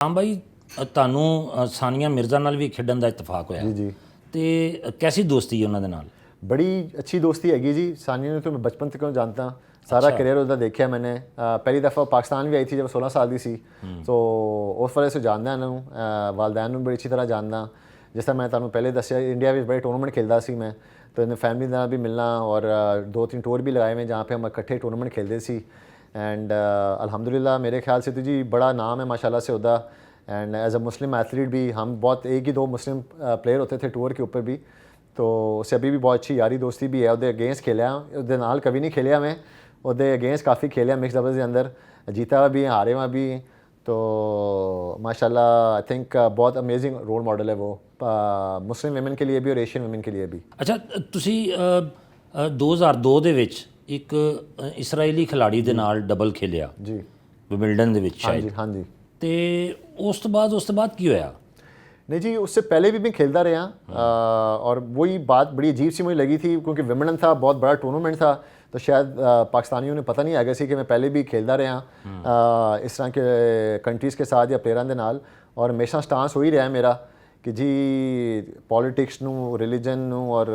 हाँ भाई, ਤੁਹਾਨੂੰ ਸਾਨੀਆ ਮਿਰਜ਼ਾ ਨਾਲ ਵੀ ਖੇਡਣ ਦਾ ਇਤਫਾਕ ਹੋਇਆ जी जी ਤੇ ਕੈਸੀ ਦੋਸਤੀ ਉਹਨਾਂ ਦੇ ਨਾਲ? बड़ी अच्छी दोस्ती हैगी जी। सानिया ने तो मैं बचपन तक जानता। सारा करियर उसका देखा मैंने। पहली दफ़ा पाकिस्तान भी आई थी जब 16 साल की सी, तो उस वजह से जानदा इन्हों वालदैन बड़ी अच्छी तरह जानदा। जिस तरह मैं तुहानूं पहले दस्सिया इंडिया में बड़े टूर्नामेंट खेलता सी मैं, तो इन्हें फैमिली नाल भी मिलना और 2-3 टूर भी लगाए हुए जहाँ पे हम इकट्ठे टूर्नामेंट खेलते सी। एंड अल्हम्दुलिल्लाह मेरे ख्याल से तो जी बड़ा नाम है माशाल्लाह से उदा। And as a Muslim athlete भी हम बहुत एक ही दो मुस्लिम प्लेयर होते थे टूर के ऊपर भी, तो उससे अभी भी बहुत अच्छी यारी दोस्ती भी है। ਉਹਦੇ अगेंस्ट खेलिया, ਉਹਦੇ ਨਾਲ कभी नहीं खेलिया मैं, ਉਹਦੇ अगेंस्ट काफ़ी खेलिया मिक्स डबल्स के अंदर, जीता भी हारे हुआ भी। तो माशाल्लाह आई थिंक बहुत अमेजिंग रोल मॉडल है वो, मुस्लिम वुमेन के लिए भी और एशियन वुमेन के लिए भी। ਅੱਛਾ, ਤੁਸੀਂ 2002 ਦੇ ਵਿੱਚ ਇੱਕ ਇਸਰਾਈਲੀ ਖਿਲਾੜੀ ਦੇ ਨਾਲ ਡਬਲ ਖੇਲਿਆ जी ਵਿੰਬਲਡਨ ਦੇ ਵਿੱਚ हाँ ਸ਼ਾਇਦ, जी हाँ जी। ਤੇ ਉਸ ਤੋਂ ਬਾਅਦ ਕੀ ਹੋਇਆ? नहीं जी, उससे पहले भी मैं खेलता रहा। और वही बात बड़ी अजीब सी मुझे लगी थी क्योंकि विंबलडन था, बहुत बड़ा टूर्नामेंट था, तो शायद पाकिस्तानियों ने पता नहीं आ गया सी कि मैं पहले भी खेलता रहा इस तरह के कंट्रीज़ के साथ या प्लेयरां दे नाल। और हमेशा स्टांस हो ही रहा है मेरा कि जी पॉलिटिक्स नूं, रिलीजन नूं और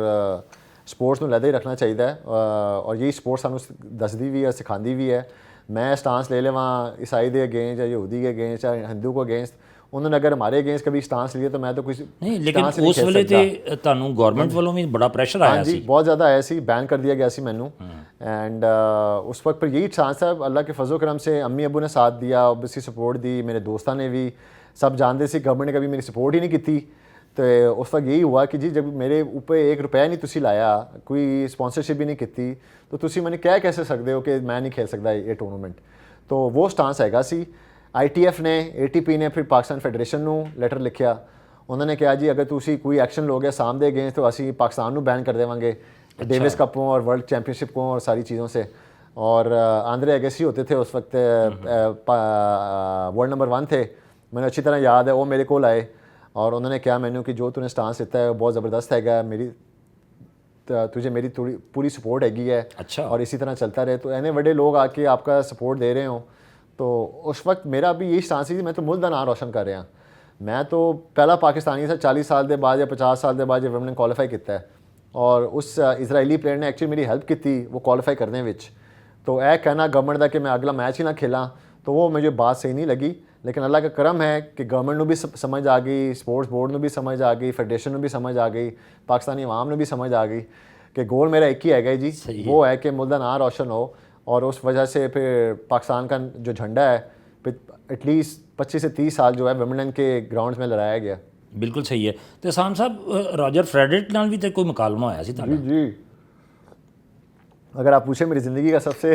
स्पोर्ट्स नूं लैदा ही रखना चाहिए। और यही स्पोर्ट्स सानूं दसदी भी है, सिखांदी भी है। मैं स्टांस ले लेवां ईसाई के अगेंस्ट या यहूदी के अगेंस्ट या हिंदू को अगेंस्ट, उन्होंने अगर हमारे अगेंस्ट कभी स्टांस लिए तो मैं तो कुछ नहीं, लेकिन उस ਵੇਲੇ ਤੇ ਤੁਹਾਨੂੰ ਗਵਰਨमेंट ਵੱਲੋਂ भी बड़ा प्रेशर आया जी, बहुत ज़्यादा आया सी, बैन कर दिया गया सी मैनू। एंड उस वक्त पर यही चांस था, अल्लाह के फजल करम से अम्मी अबू ने साथ दिया, ऑब्वियसली सपोर्ट दी, मेरे दोस्तों ने भी, सब जानते सी गवर्नमेंट ने कभी मेरी सपोर्ट ही नहीं की। तो उस वक्त यही हुआ कि जी जब मेरे ऊपर 1 रुपया नहीं तुसी लाया, कोई स्पॉन्सरशिप भी नहीं की, तो तुसी मैंने कह कैसे सकते हो कि मैं नहीं खेल सकता ये टूर्नामेंट। तो वो स्टांस हैगा सी। ITF ने, ATP ने फिर पाकिस्तान फेडरेशन ਨੂੰ ਲੈਟਰ ਲਿਖਿਆ। ਉਹਨਾਂ ਨੇ ਕਿਹਾ ਜੀ ਅਗਰ ਤੁਸੀਂ ਕੋਈ ਐਕਸ਼ਨ ਲੋਗੇ आसाम ਦੇ अगेंस्ट तो ਅਸੀਂ पाकिस्तान ਨੂੰ बैन कर देवांगे डेविस कपों और वर्ल्ड चैम्पियनशिप को और सारी चीज़ों से। और आंद्रे अगेसी होते थे उस वक्त, वर्ल्ड नंबर 1 थे, मैंने अच्छी तरह याद है। वो मेरे को आए और उन्होंने कहा मैनू कि जो तूने स्टांस लिता है बहुत ज़बरदस्त हैगा, मेरी तुझे मेरी थोड़ी पूरी सपोर्ट हैगी है। अच्छा। और इसी तरह चलता रहे, तो ऐने बड़े लोग आके आपका सपोर्ट दे रहे हो। तो उस वक्त मेरा भी यही स्टांस थी, मैं तो मुल्क दा नाम रोशन कर रहा। मैं तो पहला पाकिस्तानी था 40 साल के बाद या 50 साल के बाद जब हमने क्वालीफाई किया है। और उस इजराइली प्लेयर ने एक्चुअली मेरी हेल्प की थी वो क्वालीफाई करने में। तो यह कहना गवर्नमेंट का कि मैं अगला मैच ही ना खेला, तो वो मुझे बात सही नहीं लगी। लेकिन अल्लाह का करम है कि गवर्नमेंट को भी समझ आ गई, स्पोर्ट्स बोर्ड को भी समझ आ गई, फेडरेशन को भी समझ आ गई, पाकिस्तानी अवाम ने भी समझ आ गई कि गोल मेरा एक ही है जी, वो है कि मुल्क दा नाम रोशन हो। और उस वजह से फिर पाकिस्तान का जो झंडा है फिर एटलीस्ट 25 से 30 साल जो है विंबलडन के ग्राउंड्स में लहराया गया। बिल्कुल सही है। तो साम साहब रॉजर फेडरर नाल भी तो कोई मुकालमा होया सी जी जी, अगर आप पूछे मेरी ज़िंदगी का सबसे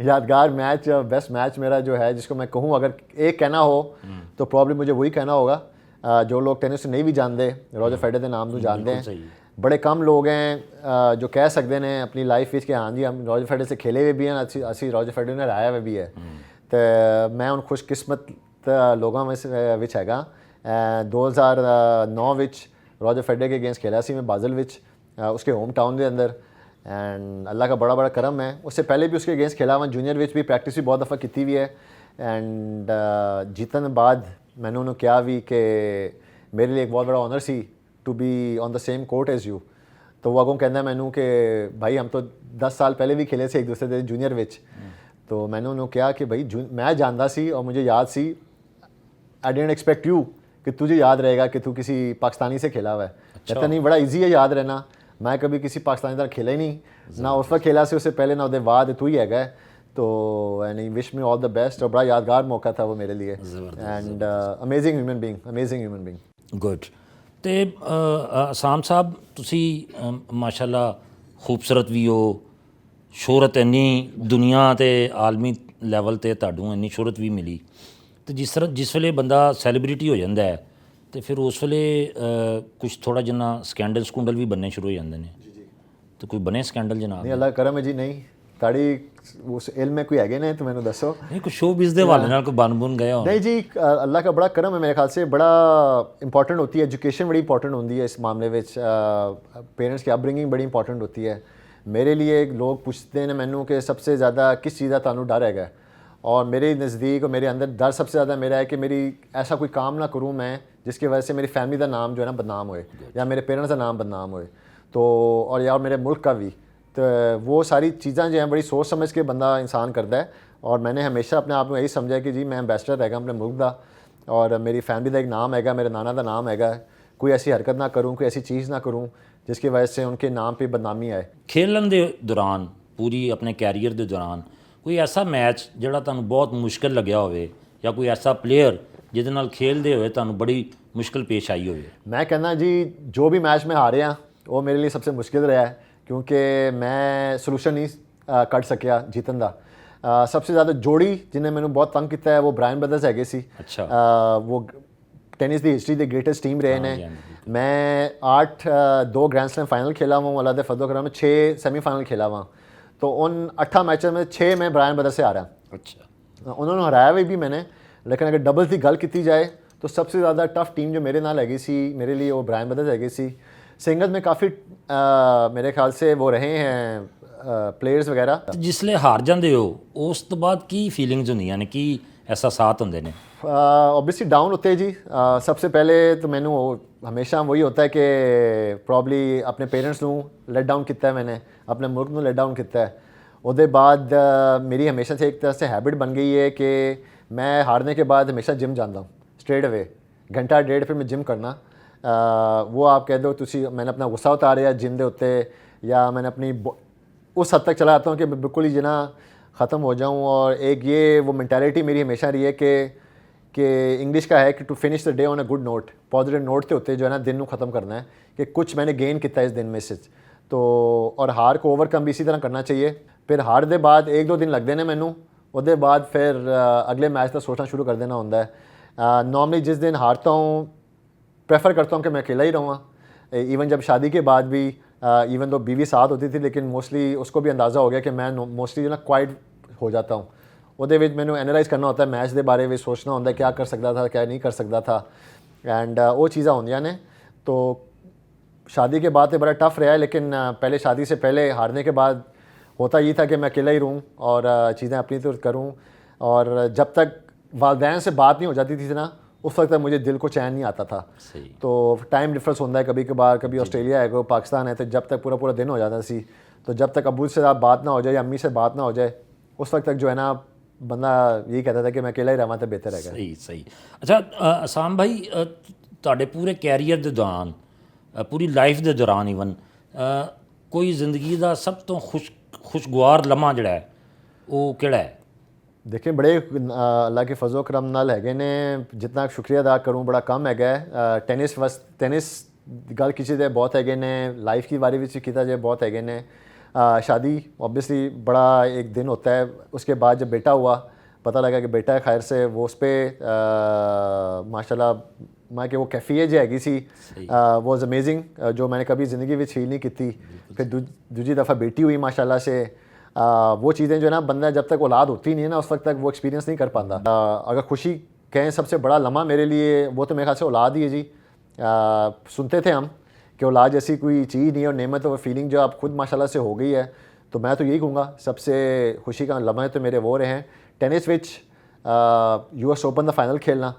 यादगार मैच, बेस्ट मैच मेरा जो है, जिसको मैं कहूँ अगर एक कहना हो तो प्रॉब्लम मुझे वही कहना होगा। जो लोग टेनिस से नहीं भी जानते रॉजर फेडरर के नाम को जानते हैं, बड़े कम लोग हैं जो कह सकते हैं अपनी लाइफ कि हाँ जी हम रॉजर फेडरर से खेले हुए भी हैं, असी रॉजर फेडरर ने हराया हुआ भी है। तो मैं उन खुशकिस्मत लोगों में हैगा। 2009 विच रॉजर फेडरर के अगेंस्ट खेला सी मैं बाज़ल विच, उसके होम टाउन के अंदर। एंड अल्लाह का बड़ा बड़ा करम है, उससे पहले भी उसके अगेंस्ट खेला हुआ, जूनियर विच भी प्रैक्टिस भी बहुत दफ़ा की हुई है। एंड जीतन बाद मैंने उन्होंने कहा भी कि मेरे लिए एक बहुत बड़ा honour see to be on the same court as you. तो वो अगों कहना मैनू कि भाई हम तो 10 साल पहले भी खेले थे एक दूसरे के जूनियर विच। तो मैंने उन्होंने कहा कि भाई मैं जानता सी और मुझे याद सी, आई डेंट एक्सपेक्ट यू कि तुझे याद रहेगा कि तू किसी पाकिस्तानी से खेला हुआ है। कहता नहीं बड़ा ईजी है याद रहना, मैं कभी किसी पाकिस्तानी तरह खेला ही नहीं, ना उस वक्त खेला से उससे पहले ना उसके बाद, तू ही है। तो and wish me all the best. और बड़ा यादगार मौका था वो मेरे लिए। And amazing human being, amazing human being. Good. तो आसाम साहब तुसी माशाल्लाह खूबसूरत भी हो, शोहरत इन्नी दुनिया ते आलमी लैवल ते तुहानूं इन्नी शोहरत भी मिली। तो जिस वेले बंदा सैलीब्रिटी हो जाता है तो फिर उस वेले कुछ थोड़ा जिन्ना स्कैंडल स्कूंडल भी बनने शुरू हो जाते हैं। तो कोई बने स्कैंडल जनाब? नहीं, अल्लाह करम है जी, नहीं ताड़ी उस इल्म में कोई है नहीं तो मैंने दसो। नहीं कोई शो बिज़ दे हवाले नाल कोई बन बुन गया हो? नहीं जी, अल्लाह का बड़ा करम है, मेरे ख्याल से बड़ा इंपॉर्टेंट होती है, एजुकेशन बड़ी इंपॉर्टेंट होती है इस मामले में। पेरेंट्स की अपब्रिंगिंग बड़ी इंपॉर्टेंट होती है। मेरे लिए लोग पूछते हैं मैनू कि सबसे ज़्यादा किस चीज़ का तुहानू डर हैगा, और मेरे नज़दीक और मेरे अंदर डर सबसे ज़्यादा मेरा है कि मेरी ऐसा कोई काम ना करूँ मैं जिसकी वजह से मेरी फैमिली का नाम जो है ना बदनाम होए या मेरे पेरेंट्स का नाम बदनाम होए। तो और या मेरे मुल्क का भी, तो वो सारी चीज़ें जो हैं बड़ी सोच समझ के बंदा इंसान करता है। और मैंने हमेशा अपने आप में यही समझा कि जी मैं एम्बेसडर हैगा अपने मुल्क का और मेरी फैमिली का एक नाम हैगा, मेरे नाना का नाम हैगा, कोई ऐसी हरकत ना करूँ, कोई ऐसी चीज़ ना करूँ जिसकी वजह से उनके नाम पे बदनामी आए। ਖੇਲਣ ਦੇ ਦੌਰਾਨ ਪੂਰੀ ਆਪਣੇ ਕੈਰੀਅਰ ਦੇ ਦੌਰਾਨ ਕੋਈ ਐਸਾ ਮੈਚ ਜਿਹੜਾ ਤੁਹਾਨੂੰ ਬਹੁਤ ਮੁਸ਼ਕਲ ਲੱਗਿਆ ਹੋਵੇ ਜਾਂ ਕੋਈ ਐਸਾ ਪਲੇਅਰ ਜਿਹਦੇ ਨਾਲ ਖੇਲਦੇ ਹੋਏ ਤੁਹਾਨੂੰ ਬੜੀ ਮੁਸ਼ਕਲ ਪੇਸ਼ ਆਈ ਹੋਵੇ? मैं कहना जी जो भी मैच में हारे हैं वो मेरे लिए सबसे मुश्किल रहा है क्योंकि मैं सोल्यूशन नहीं कट सकिया जीतन का। सबसे ज़्यादा जोड़ी जिन्हें मैंने बहुत तंग किया है वो ब्रायन ब्रदर्स हैगे सी। अच्छा। वो टेनिस की हिस्ट्री के ग्रेटेस्ट टीम रहे ने। हाँ जी, मैं 2 ग्रैंड स्लैम फाइनल खेला हुआ हूँ, अल्लाह दे फजल करम में 6 सेमीफाइनल खेला हुआ। तो उन 8 मैचों में 6 में ब्रायन ब्रदर्स से हारा। अच्छा। उन्होंने हराया भी मैंने, लेकिन अगर डबल की गल की जाए तो सबसे ज़्यादा टफ टीम जो मेरे नाल हैगी सी मेरे लिए वो ब्रायन ब्रदर्स हैगी सी। सिंगल्स में काफ़ी मेरे ख्याल से वो रहे हैं प्लेयर्स वगैरह। ਜਿਸਲੇ ਹਾਰ ਜਾਂਦੇ ਹੋ ਉਸ ਤੋਂ ਬਾਅਦ ਕੀ ਫੀਲਿੰਗਸ ਹੁੰਦੀਆਂ ਨੇ, ਕੀ एहसासात ਹੁੰਦੇ ਨੇ? ऑब्वियसली डाउन होते हैं जी। सबसे पहले तो मैंने हमेशा वही होता है कि प्रॉब्ली अपने पेरेंट्स नू लेट डाउन किया है, मैंने अपने मुल्क नू लेट डाउन किया है। उसके बाद मेरी हमेशा से एक तरह से हैबिट बन गई है कि मैं हारने के बाद हमेशा जिम जाता हूँ स्ट्रेट अवे, घंटा डेढ़ फिर मैं जिम करना। वो आप कह दो तुसी मैंने अपना गुस्सा उतारिया जिम के उत्ते, या मैंने अपनी उस हद तक चला जाता हूँ कि मैं बिल्कुल ही जना ख़त्म हो जाऊँ। और एक ये वो मैंटेलिटी मेरी हमेशा रही है कि इंग्लिश का है कि to finish the day on a good note, positive note के होते जो है ना दिन को ख़त्म करना है कि कुछ मैंने गेन किया इस दिन में से। तो और हार को ओवरकम भी इसी तरह करना चाहिए। फिर हार के बाद 1-2 दिन लगते हैं मैनू, उसके बाद फिर अगले मैच का सोचना शुरू कर देना होता है। नॉर्मली जिस दिन हारता हूँ प्रेफर करता हूँ कि मैं अकेला ही रहूँगा। इवन जब शादी के बाद भी इवन तो बीवी साथ होती थी लेकिन मोस्टली उसको भी अंदाज़ा हो गया कि मैं मोस्टली जो ना क्वाइट हो जाता हूँ। ਉਹਦੇ ਵਿੱਚ ਮੈਨੂੰ ਐਨਾਲਾइज़ करना होता है मैच के बारे में, सोचना होता है क्या कर सकता था क्या नहीं कर सकता था। एंड वो चीज़ें होंदियां ने। तो शादी के बाद तो बड़ा टफ रहा है, लेकिन पहले शादी से पहले हारने के बाद होता ये था कि मैं अकेला ही रहूँ और चीज़ें अपनी तो करूँ। और जब तक वालदैन से बात नहीं हो जाती थी ना उस वक्त तक मुझे दिल को चैन नहीं आता था। सही। तो टाइम डिफरेंस होता है कभी कभार, कभी ऑस्ट्रेलिया है कोई पाकिस्तान है, तो जब तक पूरा दिन हो जाता सी, तो जब तक अबू से बात ना हो जाए या अम्मी से बात ना हो जाए उस वक्त तक जो है ना बंदा यही कहता था कि मैं अकेला ही रहा तो बेहतर है। ਸਹੀ ਸਹੀ। ਅੱਛਾ ਅਸਾਮ ਭਾਈ, ਤੁਹਾਡੇ ਪੂਰੇ ਕੈਰੀਅਰ ਦੇ ਦੌਰਾਨ, ਪੂਰੀ ਲਾਈਫ ਦੇ ਦੌਰਾਨ ਈਵਨ ਕੋਈ ਜ਼ਿੰਦਗੀ ਦਾ ਸਭ ਤੋਂ ਖੁਸ਼ਗਵਾਰ ਲਮਹਾ ਜਿਹੜਾ ਹੈ ਉਹ ਕਿਹੜਾ ਹੈ? देखिए बड़े अल्लाह के फजो करम नाल हैगे ने, जितना शुक्रिया अदा करूँ बड़ा कम हैगा। टेनिस गल किसी दे बहुत हैगे ने, लाइफ की बारे में किया जाए बहुत हैगे ने। शादी ऑब्वियसली बड़ा एक दिन होता है। उसके बाद जब बेटा हुआ पता लगा कि बेटा है खैर से, वो उस पर माशाल्लाह मैं कि वो कैफियत जो हैगी सी वॉज अमेजिंग, जो मैंने कभी ज़िंदगी में फील नहीं की थी। फिर दूसरी दफ़ा बेटी हुई माशाल्लाह से। वो चीज़ें जो ना बंदा जब तक औलाद होती नहीं है ना उस वक्त तक वो एक्सपीरियंस नहीं कर पाता। अगर खुशी कहें सबसे बड़ा लम्हा मेरे लिए वो तो मेरे ख्याल से औलाद ही है जी। सुनते थे हम कि औलाद जैसी कोई चीज़ नहीं है और नेमत और फीलिंग जो आप खुद माशाल्लाह से हो गई है। तो मैं तो यही कहूँगा सबसे खुशी का लम्हा तो मेरे वो रहे हैं टेनिस विच US ओपन का फाइनल खेलना,